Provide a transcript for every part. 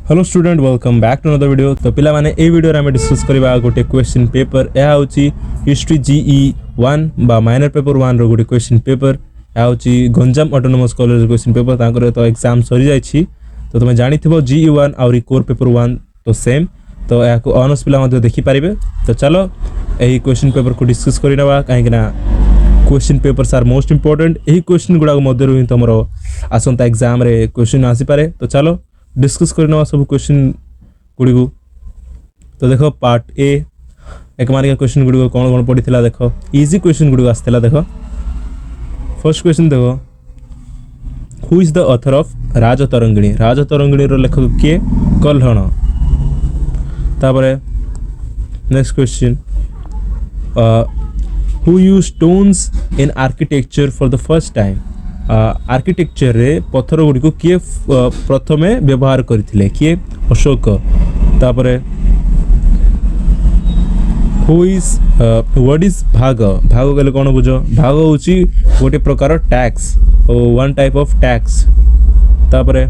Hello student welcome back to another video. तो पिला माने ए वीडियो रे हमें डिस्कस करबा गोटे क्वेश्चन पेपर या होची हिस्ट्री जीई 1 बा माइनर पेपर 1 रो गोटे क्वेश्चन पेपर या होची Ganjam autonomous college question paper तांकर तो एग्जाम सरी जाई छी। तो तुम जानिथिबो जीई 1 और कोर पेपर 1 तो सेम, तो या को ऑनर्स पिला मध्ये देखि पारिबे। तो चलो एही क्वेश्चन पेपर को डिस्कस करिनबा काहे ना question papers are most important. एही क्वेश्चन गुडा मध्य हि तमरो आसंता एग्जाम रे क्वेश्चन आसी पारे। तो चलो डिस्कस करना सब क्वेश्चन गुड़ी को। तो देखो पार्ट ए एक मार्क क्वेश्चन गुड़ी को कौन कौन पड़ी थिला देखो, इजी क्वेश्चन गुड़ी आसला। देखो फर्स्ट क्वेश्चन देखो, who is the author of Rajatarangini. Rajatarangini रो लेखक किए? कल्हण। तापरे next question, who use stones in architecture for the first time. Architecture रे पत्थर गुड़ी को किए प्रथमे व्यवहार करथिले? किए? अशोक। तापरे हु इज व्हाट इज भाग। भाग कहले कोन बुझो? भाग होची गोटे प्रकार tax, one type of tax. तापरे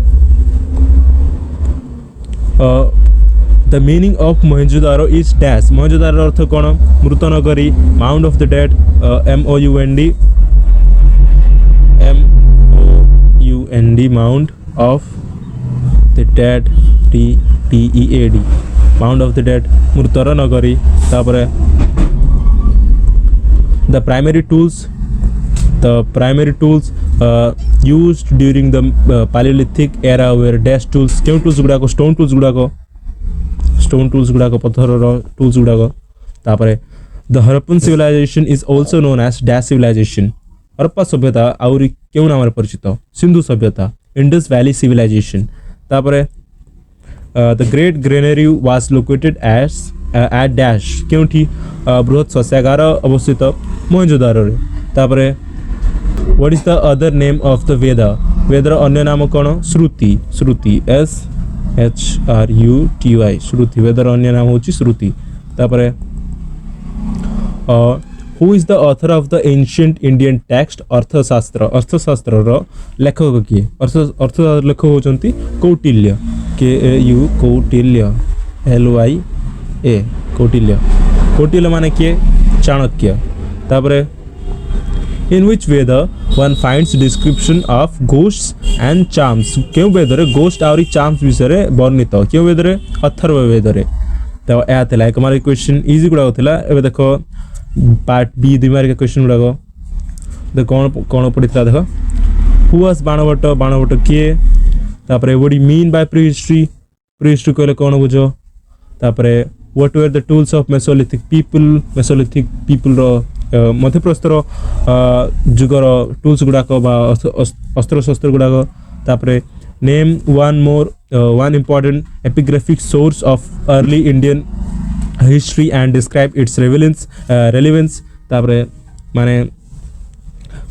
the meaning of Mohenjodaro is dash. Mohenjodaro अर्थ कोन? मृतनगरी, mount of the dead, MOUND mount of the dead, TEAD mount of the dead, मृतर नगरी। तापरे the primary tools used during the Palaeolithic era were dash tools. क्यों tools गुड़ा को? Stone tools गुड़ा को पत्थर टूल्स गुड़ा को। तापरे the Harappan civilisation is also known as dash civilisation. Harappa सभ्यता आउरी क्यों नाम परिचित? सिंधु सभ्यता, इंडस वैली सिविलाइजेशन। तापरे the great granary was located at dash. क्योंठी? बृहत शस्यागार अवस्थित मोहेंजोदारो रे। तापरे what is the other name of the Veda. वेदर अन्य नाम कौन? श्रुति। श्रुति SHRUTY श्रुति। वेदर अन्य नाम होची श्रुति। तापरे who is the author of the ancient Indian text अर्थशास्त्र। अर्थशास्त्र रो लेखक किए? अर्थ लेखक होचंती कौटिल्य, KAU कौटिल्य, LYA कौटिल्य। कौटिल्य माने किए? चाणक्य। तापरे in which Veda one finds description of ghosts and charms. क्यों वेद रे घोस्ट और चार्म्स विषय वर्णित? क्यों वेद रे? अथर्व वेद रे। तो या थिला एक मार्क क्वेश्चन इजी गुडा थिला। एबे देखो पार्ट बी दुई मार्क क्वेश्चन गुड़ा देख कौन पड़ा। देख हु वाज बाणभट्ट। बाणभट्ट किए? तापरे what you mean by prehistory. Prehistory कहले कौन बुझो? तापरे what were the tools of Mesolithic people. Mesolithic people रो मध्यप्रस्तर जुगर टूल्स गुड़ाक अस्त्र शस्त्र गुड़ाक। तापरे name one important epigraphic source of early Indian history and describe its relevance. तापरे माने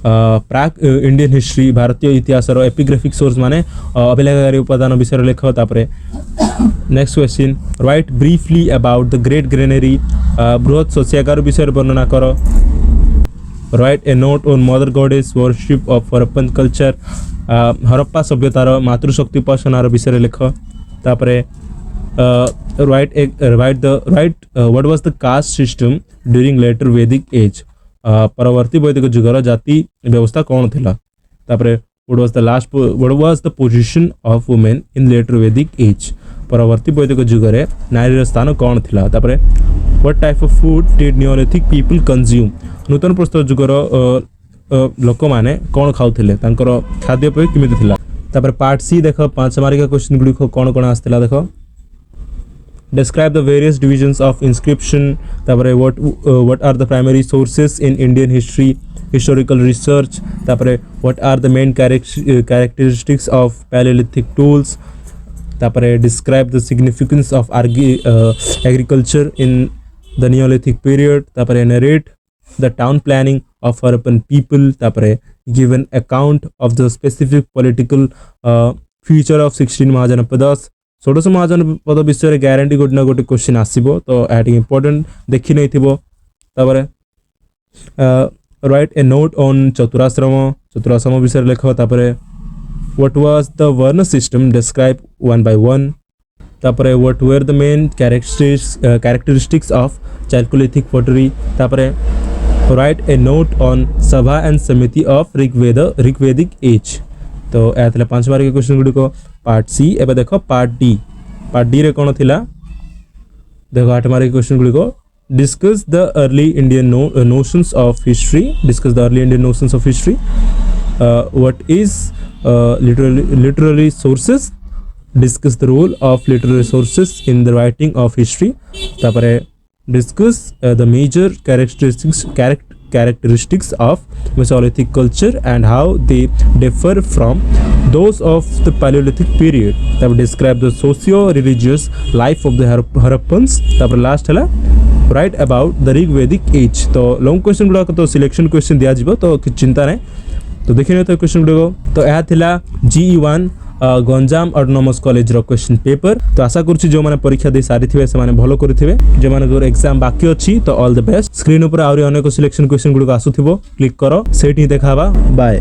प्राक इंडियन हिस्ट्री भारतीय इतिहास एपिग्राफिक सोर्स माने अभिलेखकारी उपादान विषय लेख। तापरे next question, write briefly about the great granary. बृहत शस्यागार विषय वर्णना कर। Write a note on mother goddess worship of Harappan culture. Harappa सभ्यतार मातृशक्ति उपासनार विषय लेख। तापरे write what was the caste system during later Vedic age। परवर्ती वैदिक जुगर जाति व्यवस्था कौन थिला। तापरे what was the position of women in later Vedic age। परवर्ती वैदिक जुगरे नारी स्थान कौन थिला। तापरे what type of food did Neolithic people consume। नूतन प्रस्तर जुगर लोक माने कौन खाउथिले, तांकर खाद्य पेय किमिति थिला। तापरे पार्ट सी देखो 5 मार्क क्वेश्चन गुडी कौन कौन आस्थिला। देखो describe the various divisions of inscription। तापरे what are the primary sources in Indian history, historical research। तापरे what are the main characteristics of Paleolithic tools। तापरे describe the significance of agriculture in the Neolithic period। तापरे narrate the town planning of Harappan people। तापरे give an account of the specific political feature of 16 mahajanapadas. 16 महाजनपद विषय guarantee गोटे ना गोटे question आसो। तो यह इंपोर्टेंट देखी नहीं थो। तापरे write a note on Chaturashram. चतुराश्रम विषय लेख। तापरे what was the varna system describe one by one. तापर what were the main characteristics of Chalcolithic pottery तापर write a note on sabha and samiti of Rigvedic age. तो यह था 5 मार्क क्वेश्चन गुड़ी को पार्ट सी। एबे देखो पार्ट डी रे कौन थिला देखो 8 मार्क क्वेश्चन गुड़ी को discuss the early Indian notions of history. Discuss the early Indian notions of history. What is literary sources. Discuss the role of literary sources in the writing of history. Thapar discuss the major characteristics of Mesolithic culture and how they differ from those of the Paleolithic period. Then describe the socio-religious life of the Harappans. Then last है write about the Rigvedic age. तो long question गुड़ा तो selection question दिया जिबो तो किछ चिंता नहीं। तो देखिए तो क्वेश्चन गुड़ा को तो यह थिला GE1 गंजाम ऑटोनोमस कॉलेज रो क्वेश्चन पेपर। तो आशा करूँ जो मैंने परीक्षा दे सारी थे से भल करेंगे जो मान एग्जाम बाकी अच्छी तो ऑल द बेस्ट। स्क्रीन ऊपर आउरी अनेक सिलेक्शन क्वेश्चन गुड़िक आसुथिबो क्लिक करो सेठी देखा बाय।